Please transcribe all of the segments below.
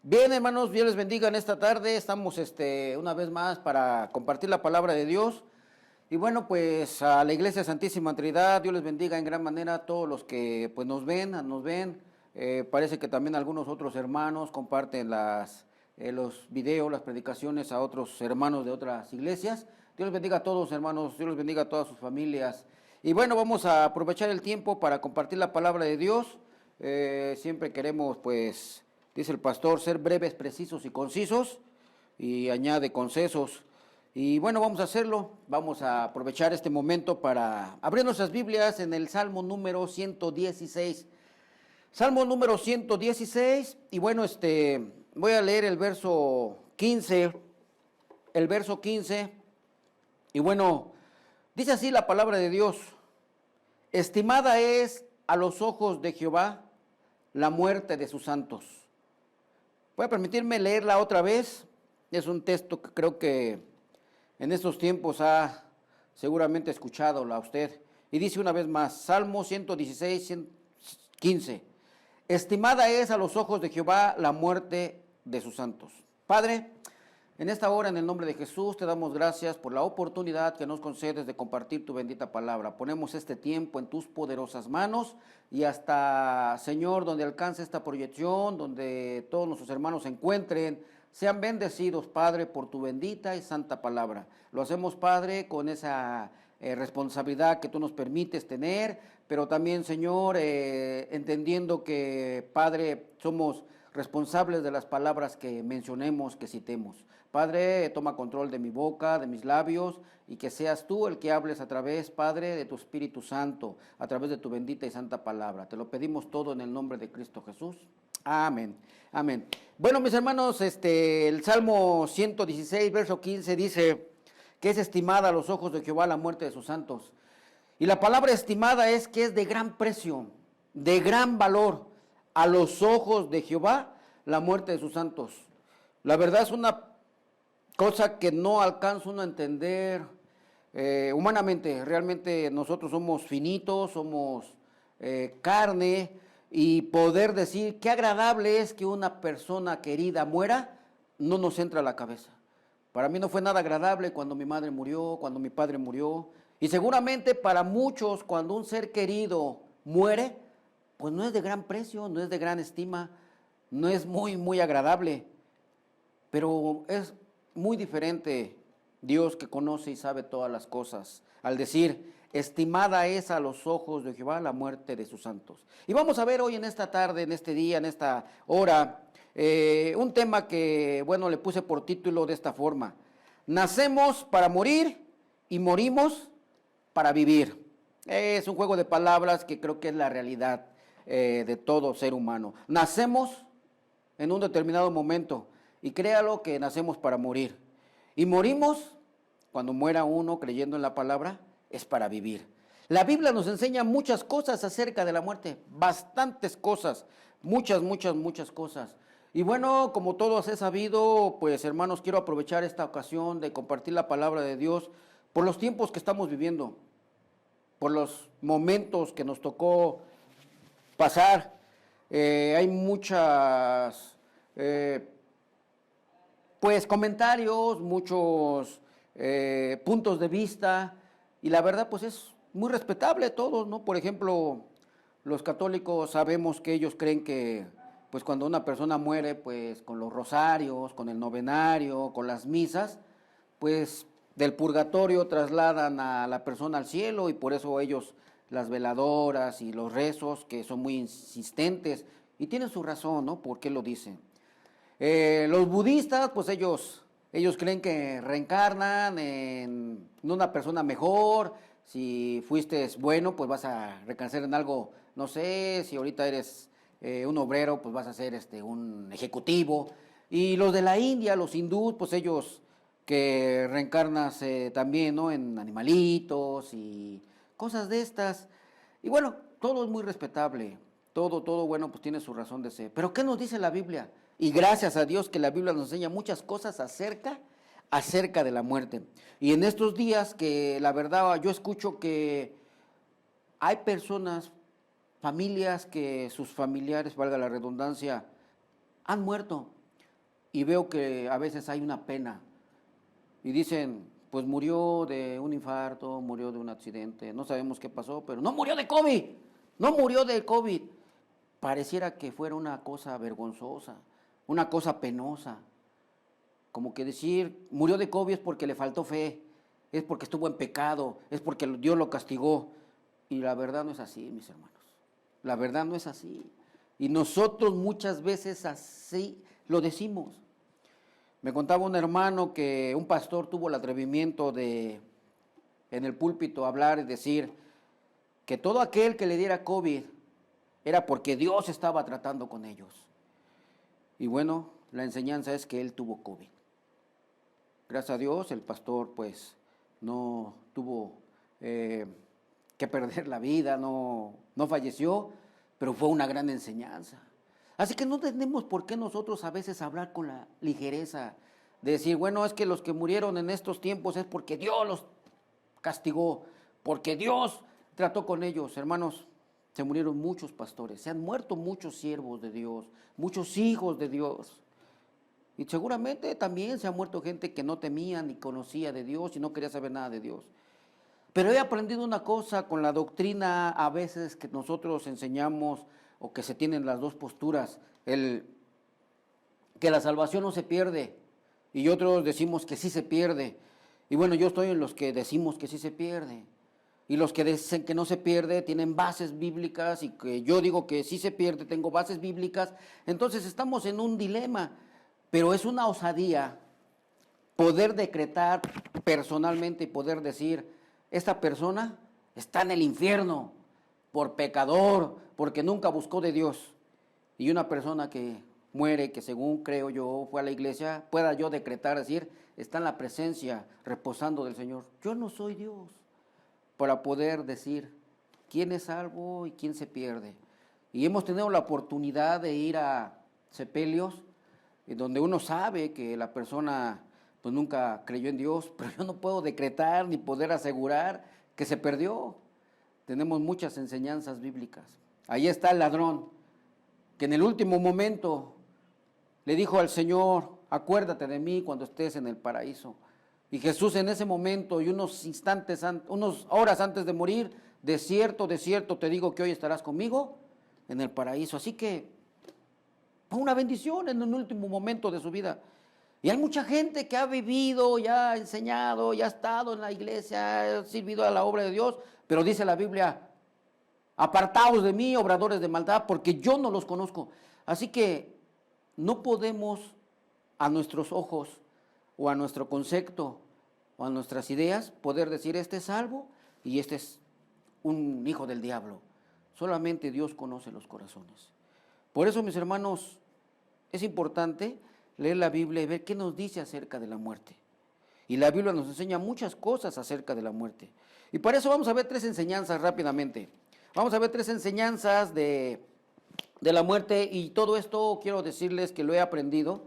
Bien, hermanos, Dios les bendiga en esta tarde. Estamos una vez más para compartir la palabra de Dios. Y bueno, pues a la Iglesia Santísima Trinidad, Dios les bendiga en gran manera a todos los que pues nos ven. Parece que también algunos otros hermanos comparten los videos, las predicaciones a otros hermanos de otras iglesias. Dios les bendiga a todos, hermanos, Dios les bendiga a todas sus familias. Y bueno, vamos a aprovechar el tiempo para compartir la palabra de Dios. Siempre queremos, pues, dice el pastor, ser breves, precisos y concisos, y añade concesos. Y bueno, vamos a hacerlo, vamos a aprovechar este momento para abrir nuestras Biblias en el Salmo número 116. Salmo número 116, y bueno, voy a leer el verso 15, y bueno, dice así la palabra de Dios: estimada es a los ojos de Jehová la muerte de sus santos. Voy a permitirme leerla otra vez. Es un texto que creo que en estos tiempos ha seguramente escuchado a usted. Y dice una vez más, Salmo 116, 15. Estimada es a los ojos de Jehová la muerte de sus santos. Padre, en esta hora, en el nombre de Jesús, te damos gracias por la oportunidad que nos concedes de compartir tu bendita palabra. Ponemos este tiempo en tus poderosas manos y hasta, Señor, donde alcance esta proyección, donde todos nuestros hermanos se encuentren, sean bendecidos, Padre, por tu bendita y santa palabra. Lo hacemos, Padre, con esa responsabilidad que tú nos permites tener, pero también, Señor, entendiendo que, Padre, somos responsables de las palabras que mencionemos, que citemos. Padre, toma control de mi boca, de mis labios, y que seas tú el que hables a través, Padre, de tu Espíritu Santo, a través de tu bendita y santa palabra. Te lo pedimos todo en el nombre de Cristo Jesús. Amén, amén. Bueno, mis hermanos, el Salmo 116, verso 15 dice que es estimada a los ojos de Jehová la muerte de sus santos. Y la palabra estimada es que es de gran precio, de gran valor a los ojos de Jehová la muerte de sus santos. La verdad es una cosa que no alcanza uno a entender humanamente. Realmente nosotros somos finitos, somos carne, y poder decir qué agradable es que una persona querida muera, no nos entra a la cabeza. Para mí no fue nada agradable cuando mi madre murió, cuando mi padre murió, y seguramente para muchos cuando un ser querido muere, pues no es de gran precio, no es de gran estima, no es muy agradable, pero es muy diferente Dios, que conoce y sabe todas las cosas, al decir, estimada es a los ojos de Jehová la muerte de sus santos. Y vamos a ver hoy en esta tarde, en este día, en esta hora, un tema que, bueno, le puse por título de esta forma: nacemos para morir y morimos para vivir. Es un juego de palabras que creo que es la realidad de todo ser humano. Nacemos en un determinado momento, y créalo que nacemos para morir. Y morimos, cuando muera uno creyendo en la palabra, es para vivir. La Biblia nos enseña muchas cosas acerca de la muerte, bastantes cosas, muchas cosas. Y bueno, como todos he sabido, pues hermanos, quiero aprovechar esta ocasión de compartir la palabra de Dios por los tiempos que estamos viviendo, por los momentos que nos tocó pasar. Hay muchas pues comentarios, muchos puntos de vista, y la verdad pues es muy respetable todos, ¿no? Por ejemplo, los católicos sabemos que ellos creen que pues cuando una persona muere, pues con los rosarios, con el novenario, con las misas, pues del purgatorio trasladan a la persona al cielo, y por eso ellos, las veladoras y los rezos, que son muy insistentes, y tienen su razón, ¿no? ¿Por qué lo dicen? Los budistas, pues ellos creen que reencarnan en una persona mejor. Si fuiste bueno, pues vas a recansar en algo, no sé, si ahorita eres un obrero, pues vas a ser un ejecutivo. Y los de la India, los hindús, pues ellos que reencarnas también, ¿no? En animalitos y cosas de estas. Y bueno, todo es muy respetable. Todo bueno, pues tiene su razón de ser. Pero ¿qué nos dice la Biblia? Y gracias a Dios que la Biblia nos enseña muchas cosas acerca de la muerte. Y en estos días que la verdad yo escucho que hay personas, familias, que sus familiares, valga la redundancia, han muerto. y veo que a veces hay una pena y dicen, pues murió de un infarto, murió de un accidente, no sabemos qué pasó, pero no murió de COVID, no murió de COVID. Pareciera que fuera una cosa vergonzosa, una cosa penosa, como que decir, murió de COVID es porque le faltó fe, es porque estuvo en pecado, es porque Dios lo castigó. Y la verdad no es así, mis hermanos. La verdad no es así. Y nosotros muchas veces así lo decimos. Me contaba un hermano que un pastor tuvo el atrevimiento de en el púlpito hablar y decir que todo aquel que le diera COVID era porque Dios estaba tratando con ellos. Y bueno, la enseñanza es que él tuvo COVID. Gracias a Dios el pastor pues no tuvo que perder la vida, no falleció, pero fue una gran enseñanza. Así que no tenemos por qué nosotros a veces hablar con la ligereza de decir, bueno, es que los que murieron en estos tiempos es porque Dios los castigó, porque Dios trató con ellos. Hermanos, se murieron muchos pastores, se han muerto muchos siervos de Dios, muchos hijos de Dios. Y seguramente también se ha muerto gente que no temía ni conocía de Dios y no quería saber nada de Dios. Pero he aprendido una cosa con la doctrina a veces que nosotros enseñamos o que se tienen las dos posturas, que la salvación no se pierde y otros decimos que sí se pierde. Y bueno, yo estoy en los que decimos que sí se pierde. Y los que dicen que no se pierde tienen bases bíblicas y que yo digo que sí se pierde, tengo bases bíblicas. Entonces estamos en un dilema, pero es una osadía poder decretar personalmente y poder decir, esta persona está en el infierno por pecador, porque nunca buscó de Dios. Y una persona que muere, que según creo yo fue a la iglesia, pueda yo decretar, decir, está en la presencia, reposando del Señor. Yo no soy Dios para poder decir quién es salvo y quién se pierde. Y hemos tenido la oportunidad de ir a sepelios, donde uno sabe que la persona pues nunca creyó en Dios, pero yo no puedo decretar ni poder asegurar que se perdió. Tenemos muchas enseñanzas bíblicas. Ahí está el ladrón, que en el último momento le dijo al Señor, acuérdate de mí cuando estés en el paraíso. Y Jesús en ese momento y unas horas antes de morir, de cierto te digo que hoy estarás conmigo en el paraíso. Así que fue una bendición en el último momento de su vida. Y hay mucha gente que ha vivido, ya ha enseñado, ya ha estado en la iglesia, ha servido a la obra de Dios, pero dice la Biblia, apartaos de mí, obradores de maldad, porque yo no los conozco. Así que no podemos a nuestros ojos o a nuestro concepto o a nuestras ideas poder decir este es salvo y este es un hijo del diablo. Solamente Dios conoce los corazones. Por eso, mis hermanos, es importante leer la Biblia y ver qué nos dice acerca de la muerte. Y la Biblia nos enseña muchas cosas acerca de la muerte. Y para eso vamos a ver tres enseñanzas rápidamente. Vamos a ver tres enseñanzas de la muerte y todo esto quiero decirles que lo he aprendido,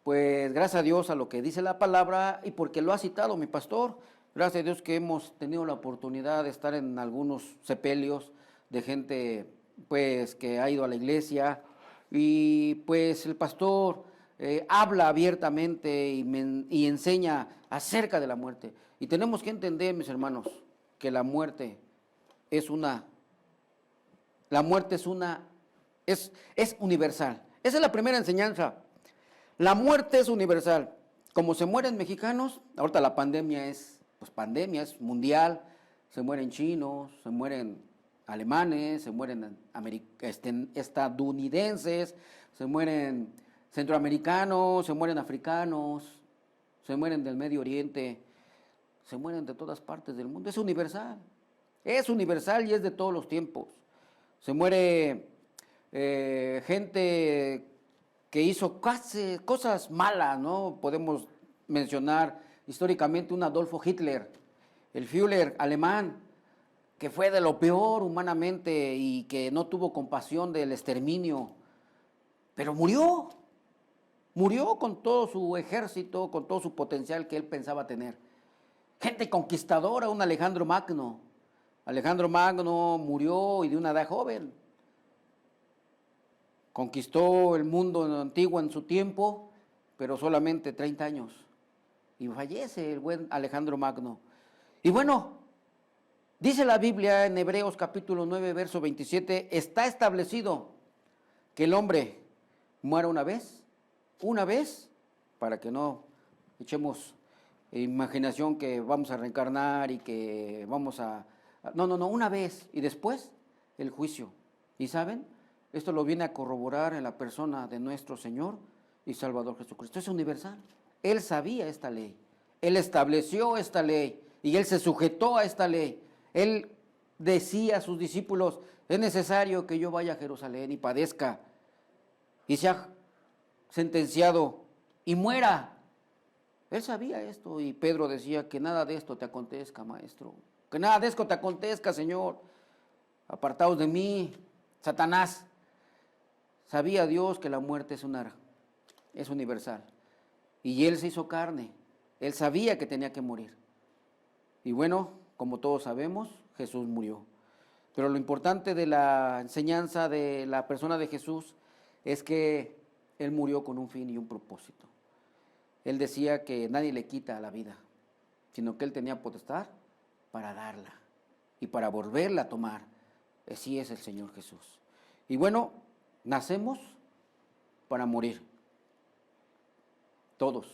pues gracias a Dios a lo que dice la palabra y porque lo ha citado mi pastor. Gracias a Dios que hemos tenido la oportunidad de estar en algunos sepelios de gente pues que ha ido a la iglesia y pues el pastor habla abiertamente y enseña acerca de la muerte. Y tenemos que entender, mis hermanos, que la muerte es universal. Esa es la primera enseñanza. La muerte es universal. Como se mueren mexicanos, ahorita la pandemia es mundial, se mueren chinos, se mueren alemanes, se mueren estadounidenses, se mueren centroamericanos, se mueren africanos, se mueren del Medio Oriente, se mueren de todas partes del mundo. Es universal y es de todos los tiempos. Se muere gente que hizo cosas malas, ¿no? Podemos mencionar históricamente un Adolfo Hitler, el Führer alemán, que fue de lo peor humanamente y que no tuvo compasión del exterminio, pero murió con todo su ejército, con todo su potencial que él pensaba tener. Gente conquistadora, un Alejandro Magno. Alejandro Magno murió y de una edad joven. Conquistó el mundo antiguo en su tiempo, pero solamente 30 años. Y fallece el buen Alejandro Magno. Y bueno, dice la Biblia en Hebreos capítulo 9, verso 27, está establecido que el hombre muera una vez, para que no echemos imaginación que vamos a reencarnar y que vamos a... No, una vez y después el juicio. ¿Y saben? Esto lo viene a corroborar en la persona de nuestro Señor y Salvador Jesucristo. Es universal. Él sabía esta ley. Él estableció esta ley y Él se sujetó a esta ley. Él decía a sus discípulos, es necesario que yo vaya a Jerusalén y padezca y sea sentenciado y muera. Él sabía esto y Pedro decía que nada de esto te acontezca, maestro. Que nada de esto te acontezca, Señor. Apartaos de mí, Satanás. Sabía Dios que la muerte es universal. Y Él se hizo carne. Él sabía que tenía que morir. Y bueno, como todos sabemos, Jesús murió. Pero lo importante de la enseñanza de la persona de Jesús es que Él murió con un fin y un propósito. Él decía que nadie le quita la vida, sino que Él tenía potestad para darla y para volverla a tomar. Así es el Señor Jesús. Y bueno, nacemos para morir. Todos.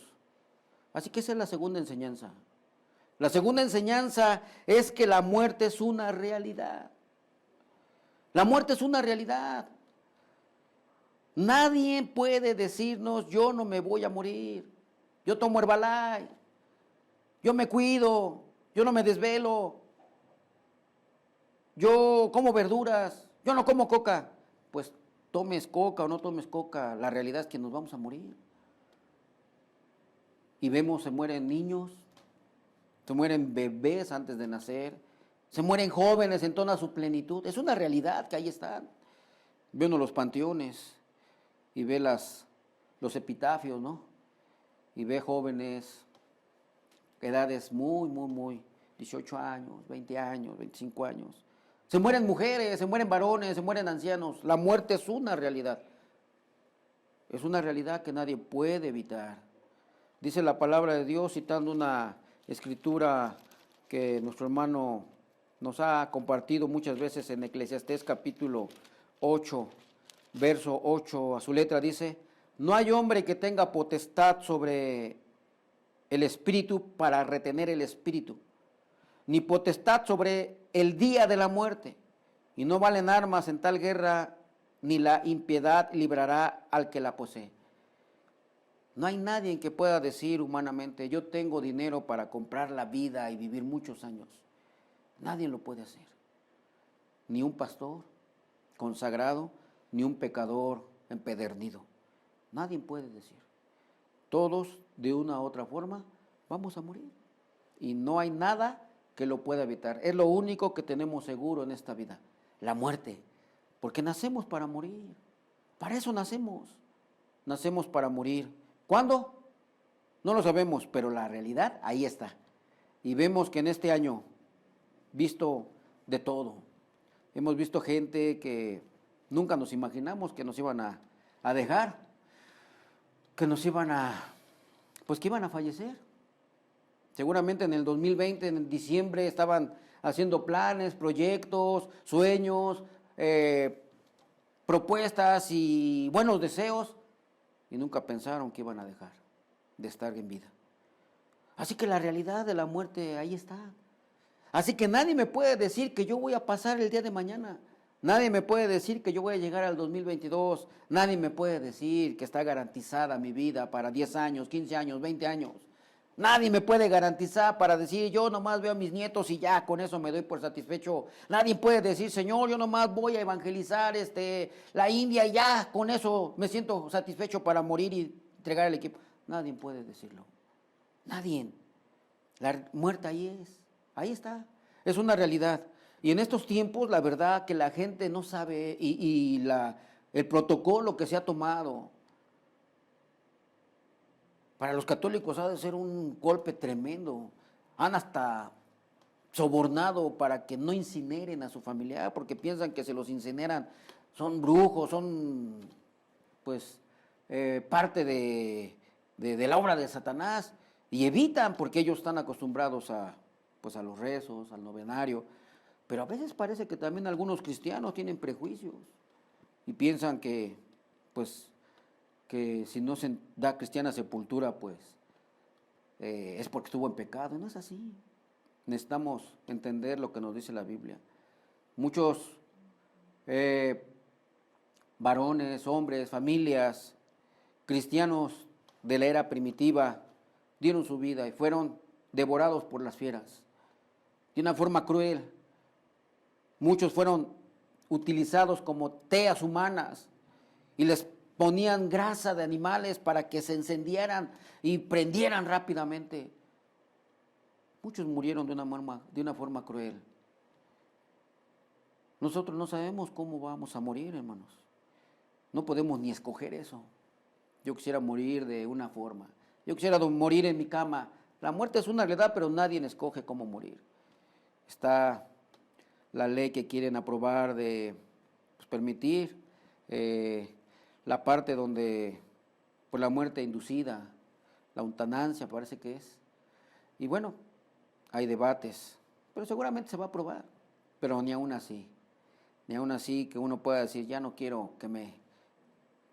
Así que esa es la segunda enseñanza. La segunda enseñanza es que la muerte es una realidad. La muerte es una realidad. Nadie puede decirnos, yo no me voy a morir. Yo tomo Herbalife. Yo me cuido. Yo no me desvelo. Yo como verduras. Yo no como coca. Pues tomes coca o no tomes coca, la realidad es que nos vamos a morir. Y vemos, se mueren niños, se mueren bebés antes de nacer, se mueren jóvenes en toda su plenitud. Es una realidad que ahí están. Ve uno los panteones y ve los epitafios, ¿no? Y ve jóvenes, edades muy, 18 años, 20 años, 25 años. Se mueren mujeres, se mueren varones, se mueren ancianos. La muerte es una realidad. Es una realidad que nadie puede evitar. Dice la palabra de Dios, citando una escritura que nuestro hermano nos ha compartido muchas veces en Eclesiastés capítulo 8, verso 8, a su letra dice, no hay hombre que tenga potestad sobre el espíritu para retener el espíritu, ni potestad sobre el día de la muerte, y no valen armas en tal guerra, ni la impiedad librará al que la posee. No hay nadie que pueda decir humanamente, yo tengo dinero para comprar la vida y vivir muchos años. Nadie lo puede hacer. Ni un pastor consagrado, ni un pecador empedernido. Nadie puede decir. Todos, de una u otra forma, vamos a morir. Y no hay nada que lo pueda evitar. Es lo único que tenemos seguro en esta vida, la muerte. Porque nacemos para morir. Para eso nacemos. Nacemos para morir. ¿Cuándo? No lo sabemos, pero la realidad ahí está. Y vemos que en este año, visto de todo, hemos visto gente que nunca nos imaginamos que nos iban a dejar, que nos iban que iban a fallecer. Seguramente en el 2020, en diciembre, estaban haciendo planes, proyectos, sueños, propuestas y buenos deseos, y nunca pensaron que iban a dejar de estar en vida. Así que la realidad de la muerte ahí está. Así que nadie me puede decir que yo voy a pasar el día de mañana. Nadie me puede decir que yo voy a llegar al 2022. Nadie me puede decir que está garantizada mi vida para 10 años, 15 años, 20 años. Nadie me puede garantizar para decir, yo nomás veo a mis nietos y ya con eso me doy por satisfecho. Nadie puede decir, Señor, yo nomás voy a evangelizar la India y ya con eso me siento satisfecho para morir y entregar el equipo. Nadie puede decirlo. Nadie. La muerte ahí está. Es una realidad. Y en estos tiempos, la verdad que la gente no sabe el protocolo que se ha tomado. Para los católicos ha de ser un golpe tremendo. Han hasta sobornado para que no incineren a su familiar, porque piensan que se los incineran. Son brujos, son parte de de la obra de Satanás y evitan porque ellos están acostumbrados a, pues a los rezos, al novenario. Pero a veces parece que también algunos cristianos tienen prejuicios y piensan que, pues, que si no se da cristiana sepultura, pues, es porque estuvo en pecado. No es así. Necesitamos entender lo que nos dice la Biblia. Muchos varones, hombres, familias, cristianos de la era primitiva dieron su vida y fueron devorados por las fieras de una forma cruel. Muchos fueron utilizados como teas humanas y les ponían grasa de animales para que se encendieran y prendieran rápidamente. Muchos murieron de una forma cruel. Nosotros no sabemos cómo vamos a morir, hermanos. No podemos ni escoger eso. Yo quisiera morir de una forma. Yo quisiera morir en mi cama. La muerte es una realidad, pero nadie escoge cómo morir. Está la ley que quieren aprobar de pues, permitir la parte donde pues, la muerte inducida, la eutanasia parece que es. Y bueno, hay debates, pero seguramente se va a aprobar. Pero ni aún así que uno pueda decir, ya no quiero que me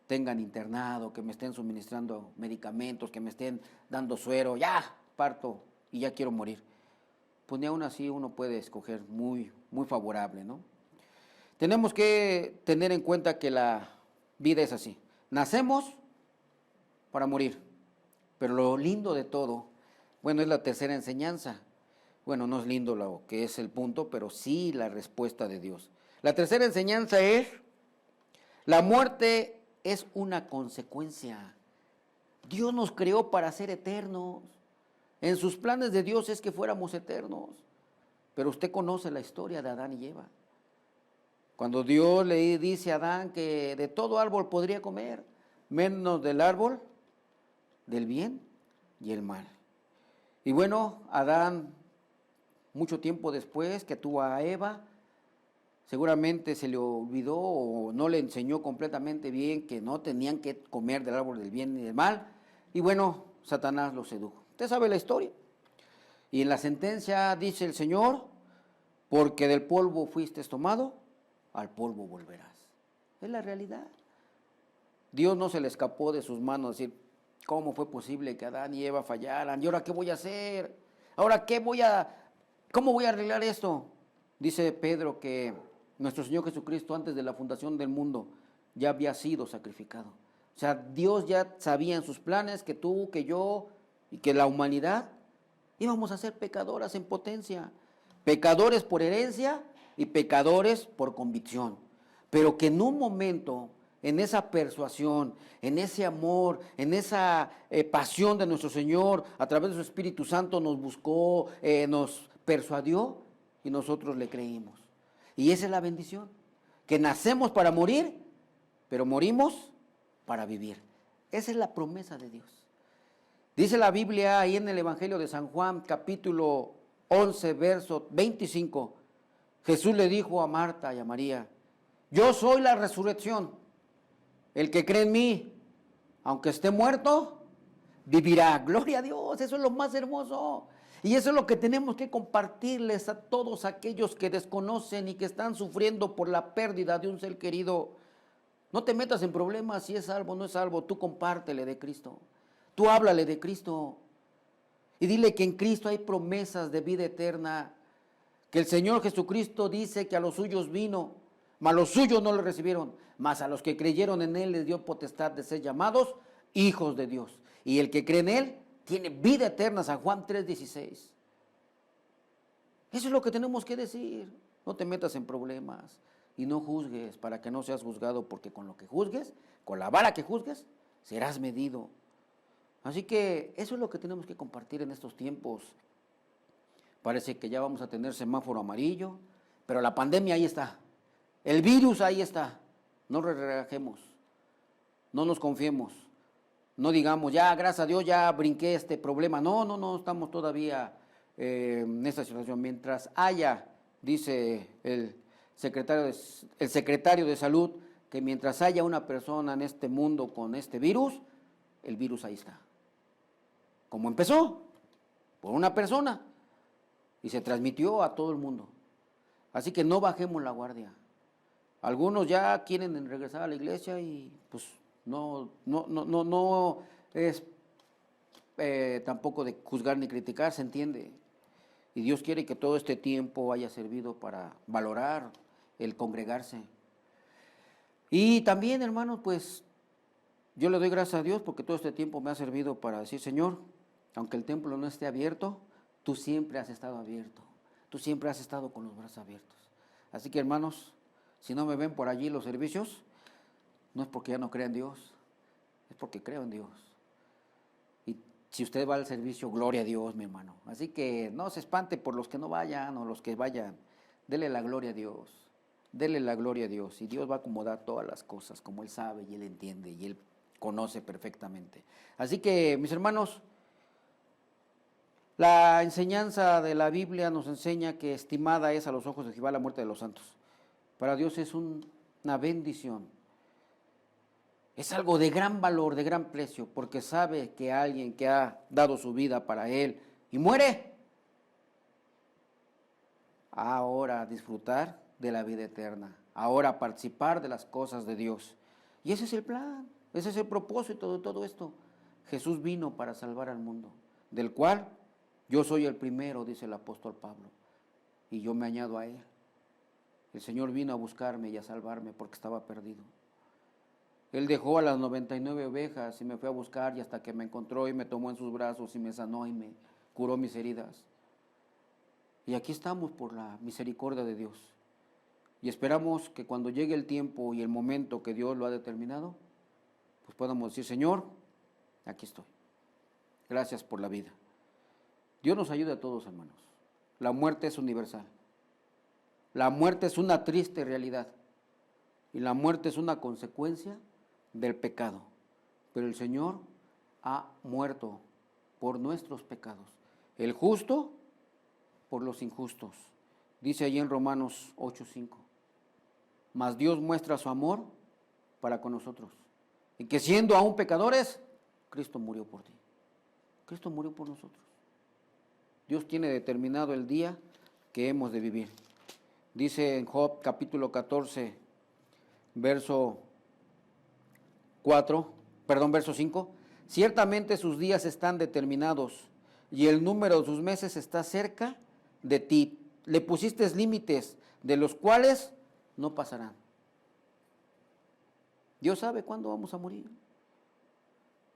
tengan internado, que me estén suministrando medicamentos, que me estén dando suero, ya parto y ya quiero morir. Pues ni aún así uno puede escoger muy favorable, ¿no? Tenemos que tener en cuenta que la vida es así. Nacemos para morir, pero lo lindo de todo, bueno, es la tercera enseñanza. Bueno, no es lindo lo que es el punto, pero sí la respuesta de Dios. La tercera enseñanza es, la muerte es una consecuencia. Dios nos creó para ser eternos. En sus planes de Dios es que fuéramos eternos. Pero usted conoce la historia de Adán y Eva. Cuando Dios le dice a Adán que de todo árbol podría comer, menos del árbol del bien y el mal. Y bueno, Adán, mucho tiempo después que tuvo a Eva, seguramente se le olvidó o no le enseñó completamente bien que no tenían que comer del árbol del bien y del mal. Y bueno, Satanás lo sedujo. Usted sabe la historia. Y en la sentencia dice el Señor, porque del polvo fuiste tomado, al polvo volverás. Es la realidad. Dios no se le escapó de sus manos decir, ¿cómo fue posible que Adán y Eva fallaran? ¿Y ahora qué voy a hacer? ¿Ahora cómo voy a arreglar esto? Dice Pedro que nuestro Señor Jesucristo antes de la fundación del mundo ya había sido sacrificado. O sea, Dios ya sabía en sus planes que tú, que yo y que la humanidad íbamos a ser pecadoras en potencia. Pecadores por herencia y pecadores por convicción. Pero que en un momento, en esa persuasión, en ese amor, en esa pasión de nuestro Señor, a través de su Espíritu Santo nos buscó, nos persuadió y nosotros le creímos. Y esa es la bendición, que nacemos para morir, pero morimos para vivir. Esa es la promesa de Dios. Dice la Biblia ahí en el Evangelio de San Juan, capítulo 11, verso 25, Jesús le dijo a Marta y a María, yo soy la resurrección, el que cree en mí, aunque esté muerto, vivirá. Gloria a Dios, eso es lo más hermoso. Y eso es lo que tenemos que compartirles a todos aquellos que desconocen y que están sufriendo por la pérdida de un ser querido. No te metas en problemas si es salvo o no es salvo, tú compártele de Cristo. Tú háblale de Cristo y dile que en Cristo hay promesas de vida eterna, que el Señor Jesucristo dice que a los suyos vino, mas los suyos no le recibieron, mas a los que creyeron en Él les dio potestad de ser llamados hijos de Dios. Y el que cree en Él tiene vida eterna, San Juan 3:16. Eso es lo que tenemos que decir. No te metas en problemas y no juzgues para que no seas juzgado, porque con lo que juzgues, con la vara que juzgues, serás medido. Así que eso es lo que tenemos que compartir en estos tiempos. Parece que ya vamos a tener semáforo amarillo, pero la pandemia ahí está. El virus ahí está. No relajemos, no nos confiemos, no digamos, ya gracias a Dios ya brinqué este problema. No, estamos todavía en esta situación. Mientras haya, dice el secretario de Salud, que mientras haya una persona en este mundo con este virus, el virus ahí está. como empezó, por una persona, y se transmitió a todo el mundo. Así que no bajemos la guardia. Algunos ya quieren regresar a la iglesia y pues no es tampoco de juzgar ni criticar, se entiende. Y Dios quiere que todo este tiempo haya servido para valorar el congregarse. Y también, hermanos, pues yo le doy gracias a Dios porque todo este tiempo me ha servido para decir, Señor, aunque el templo no esté abierto, tú siempre has estado abierto. Tú siempre has estado con los brazos abiertos. Así que, hermanos, si no me ven por allí los servicios, no es porque ya no crea en Dios, es porque creo en Dios. Y si usted va al servicio, gloria a Dios, mi hermano. Así que no se espante por los que no vayan o los que vayan. Dele la gloria a Dios. Dele la gloria a Dios. Y Dios va a acomodar todas las cosas como Él sabe y Él entiende y Él conoce perfectamente. Así que, mis hermanos, la enseñanza de la Biblia nos enseña que estimada es a los ojos de Jehová la muerte de los santos. Para Dios es una bendición. Es algo de gran valor, de gran precio, porque sabe que alguien que ha dado su vida para Él y muere, ahora disfrutar de la vida eterna, ahora participar de las cosas de Dios. Y ese es el plan, ese es el propósito de todo esto. Jesús vino para salvar al mundo, del cual yo soy el primero, dice el apóstol Pablo, y yo me añado a Él. El Señor vino a buscarme y a salvarme porque estaba perdido. Él dejó a las 99 ovejas y me fue a buscar y hasta que me encontró y me tomó en sus brazos y me sanó y me curó mis heridas. Y aquí estamos por la misericordia de Dios. Y esperamos que cuando llegue el tiempo y el momento que Dios lo ha determinado, pues podamos decir, Señor, aquí estoy. Gracias por la vida. Dios nos ayude a todos, hermanos. La muerte es universal. La muerte es una triste realidad. Y la muerte es una consecuencia del pecado. Pero el Señor ha muerto por nuestros pecados. El justo por los injustos. Dice allí en Romanos 8:5. Mas Dios muestra su amor para con nosotros. Y que siendo aún pecadores, Cristo murió por ti. Cristo murió por nosotros. Dios tiene determinado el día que hemos de vivir. Dice en Job capítulo 14, verso 5, ciertamente sus días están determinados y el número de sus meses está cerca de ti. Le pusiste límites de los cuales no pasarán. Dios sabe cuándo vamos a morir.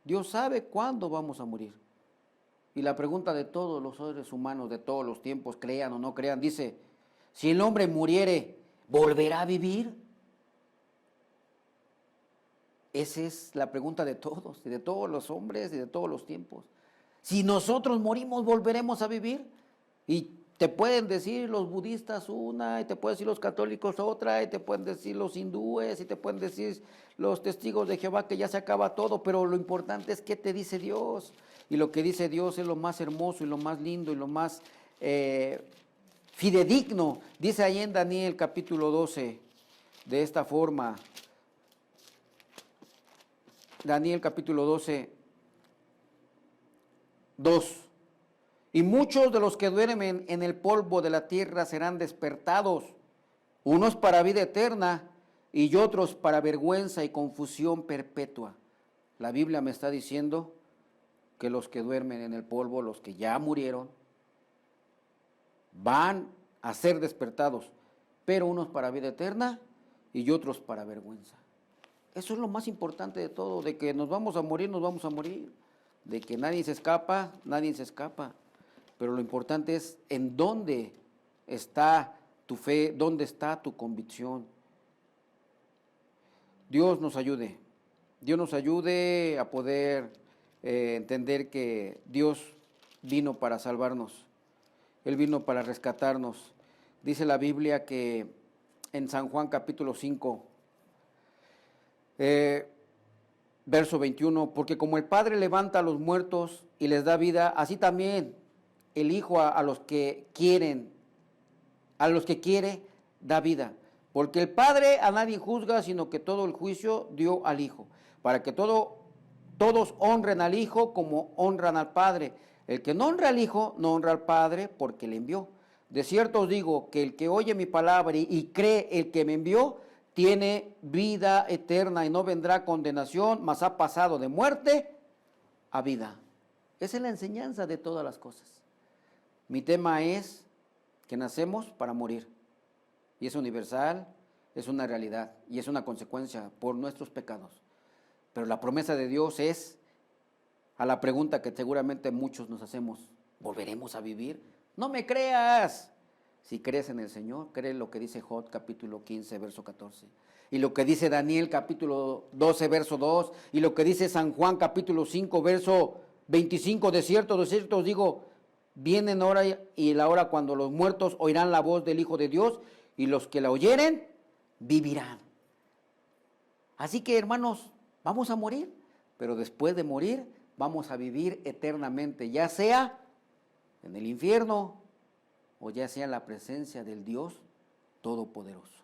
Dios sabe cuándo vamos a morir. Y la pregunta de todos los seres humanos de todos los tiempos, crean o no crean, dice, si el hombre muriere, ¿volverá a vivir? Esa es la pregunta de todos, y de todos los hombres y de todos los tiempos. Si nosotros morimos, ¿volveremos a vivir? Y te pueden decir los budistas una, y te pueden decir los católicos otra, y te pueden decir los hindúes, y te pueden decir los testigos de Jehová que ya se acaba todo, pero lo importante es qué te dice Dios. Y lo que dice Dios es lo más hermoso y lo más lindo y lo más fidedigno. Dice ahí en Daniel capítulo 12, de esta forma. Daniel capítulo 12, 2. Y muchos de los que duermen en el polvo de la tierra serán despertados, unos para vida eterna y otros para vergüenza y confusión perpetua. La Biblia me está diciendo que los que duermen en el polvo, los que ya murieron, van a ser despertados, pero unos para vida eterna y otros para vergüenza. Eso es lo más importante de todo, de que nos vamos a morir, de que nadie se escapa, pero lo importante es en dónde está tu fe, dónde está tu convicción. Dios nos ayude a poder entender que Dios vino para salvarnos, Él vino para rescatarnos. Dice la Biblia que en San Juan capítulo 5, verso 21, porque como el Padre levanta a los muertos y les da vida, así también el Hijo a los que quiere, da vida. Porque el Padre a nadie juzga, sino que todo el juicio dio al Hijo, para que todo todos honren al Hijo como honran al Padre. El que no honra al Hijo, no honra al Padre porque le envió. De cierto os digo que el que oye mi palabra y cree el que me envió, tiene vida eterna y no vendrá condenación, mas ha pasado de muerte a vida. Esa es la enseñanza de todas las cosas. Mi tema es que nacemos para morir. Y es universal, es una realidad y es una consecuencia por nuestros pecados. Pero la promesa de Dios es, a la pregunta que seguramente muchos nos hacemos, ¿volveremos a vivir? No me creas. Si crees en el Señor, cree lo que dice Job capítulo 15, verso 14. Y lo que dice Daniel capítulo 12, verso 2. Y lo que dice San Juan capítulo 5, verso 25. De cierto os digo, vienen hora y la hora cuando los muertos oirán la voz del Hijo de Dios y los que la oyeren vivirán. Así que, hermanos, vamos a morir, pero después de morir vamos a vivir eternamente, ya sea en el infierno o ya sea en la presencia del Dios Todopoderoso.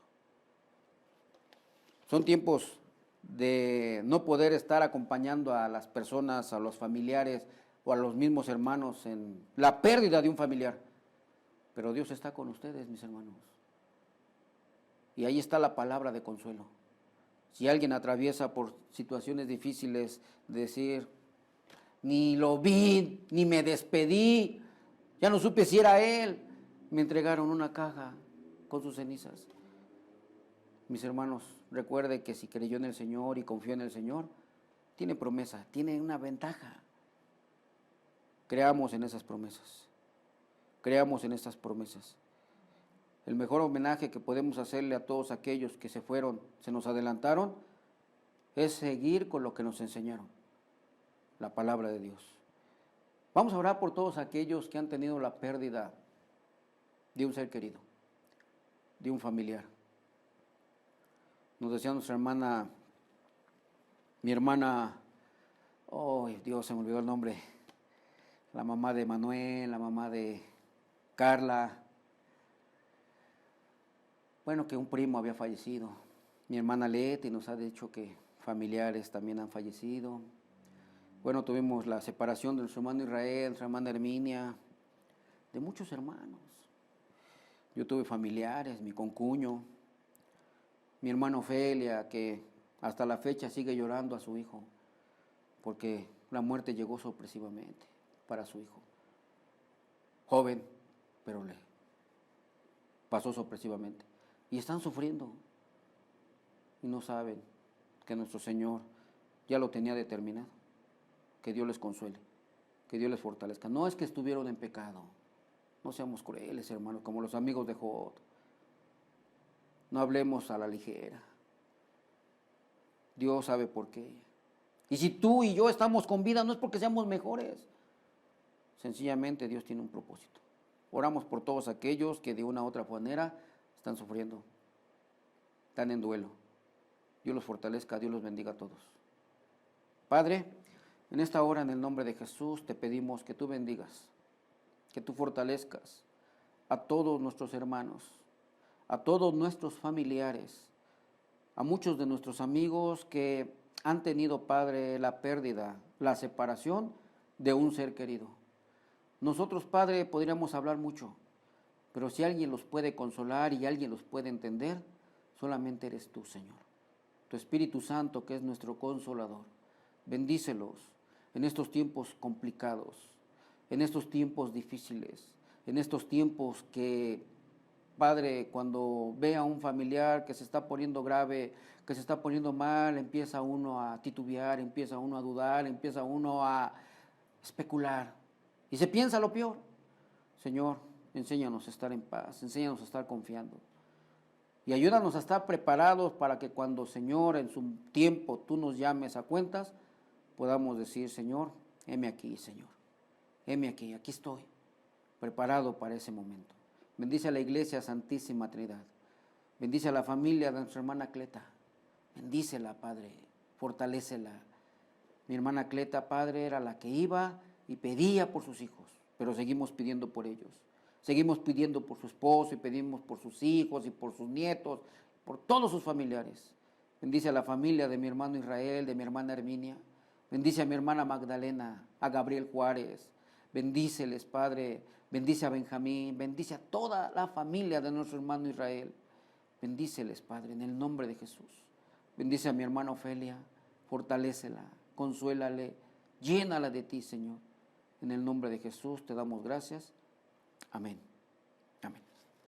Son tiempos de no poder estar acompañando a las personas, a los familiares o a los mismos hermanos en la pérdida de un familiar, pero Dios está con ustedes, mis hermanos. Y ahí está la palabra de consuelo. Si alguien atraviesa por situaciones difíciles, decir, ni lo vi, ni me despedí, ya no supe si era él, me entregaron una caja con sus cenizas. Mis hermanos, recuerde que si creyó en el Señor y confió en el Señor, tiene promesa, tiene una ventaja. Creamos en esas promesas, creamos en estas promesas. El mejor homenaje que podemos hacerle a todos aquellos que se fueron, se nos adelantaron, es seguir con lo que nos enseñaron, la palabra de Dios. Vamos a orar por todos aquellos que han tenido la pérdida de un ser querido, de un familiar. Nos decía nuestra hermana, mi hermana, oh Dios, se me olvidó el nombre, la mamá de Manuel, la mamá de Carla. Bueno, que un primo había fallecido. Mi hermana Leti nos ha dicho que familiares también han fallecido. Bueno, tuvimos la separación de nuestro hermano Israel, nuestra hermana Herminia, de muchos hermanos. Yo tuve familiares, mi concuño, mi hermano Ofelia, que hasta la fecha sigue llorando a su hijo, porque la muerte llegó sorpresivamente para su hijo. Joven, pero le pasó sorpresivamente. Y están sufriendo y no saben que nuestro Señor ya lo tenía determinado. Que Dios les consuele, que Dios les fortalezca. No es que estuvieron en pecado, no seamos crueles, hermanos, como los amigos de Job. No hablemos a la ligera. Dios sabe por qué. Y si tú y yo estamos con vida, no es porque seamos mejores. Sencillamente Dios tiene un propósito. Oramos por todos aquellos que de una u otra manera están sufriendo, están en duelo. Dios los fortalezca, Dios los bendiga a todos. Padre, en esta hora, en el nombre de Jesús, te pedimos que tú bendigas, que tú fortalezcas a todos nuestros hermanos, a todos nuestros familiares, a muchos de nuestros amigos que han tenido, Padre, la pérdida, la separación de un ser querido. Nosotros, Padre, podríamos hablar mucho, pero si alguien los puede consolar y alguien los puede entender, solamente eres tú, Señor. Tu Espíritu Santo, que es nuestro consolador. Bendícelos en estos tiempos complicados, en estos tiempos difíciles, en estos tiempos que, Padre, cuando ve a un familiar que se está poniendo grave, que se está poniendo mal, empieza uno a titubear, empieza uno a dudar, empieza uno a especular y se piensa lo peor. Señor, enséñanos a estar en paz, enséñanos a estar confiando. Y ayúdanos a estar preparados para que cuando, Señor, en su tiempo tú nos llames a cuentas, podamos decir, Señor, heme aquí, Señor. Heme aquí, aquí estoy, preparado para ese momento. Bendice a la Iglesia Santísima Trinidad. Bendice a la familia de nuestra hermana Cleta. Bendícela, Padre, fortalécela. Mi hermana Cleta, Padre, era la que iba y pedía por sus hijos, pero seguimos pidiendo por ellos. Seguimos pidiendo por su esposo y pedimos por sus hijos y por sus nietos, por todos sus familiares. Bendice a la familia de mi hermano Israel, de mi hermana Herminia. Bendice a mi hermana Magdalena, a Gabriel Juárez. Bendíceles, Padre. Bendice a Benjamín. Bendice a toda la familia de nuestro hermano Israel. Bendíceles, Padre, en el nombre de Jesús. Bendice a mi hermana Ofelia. Fortalécela, consuélale, llénala de ti, Señor. En el nombre de Jesús te damos gracias. Amén.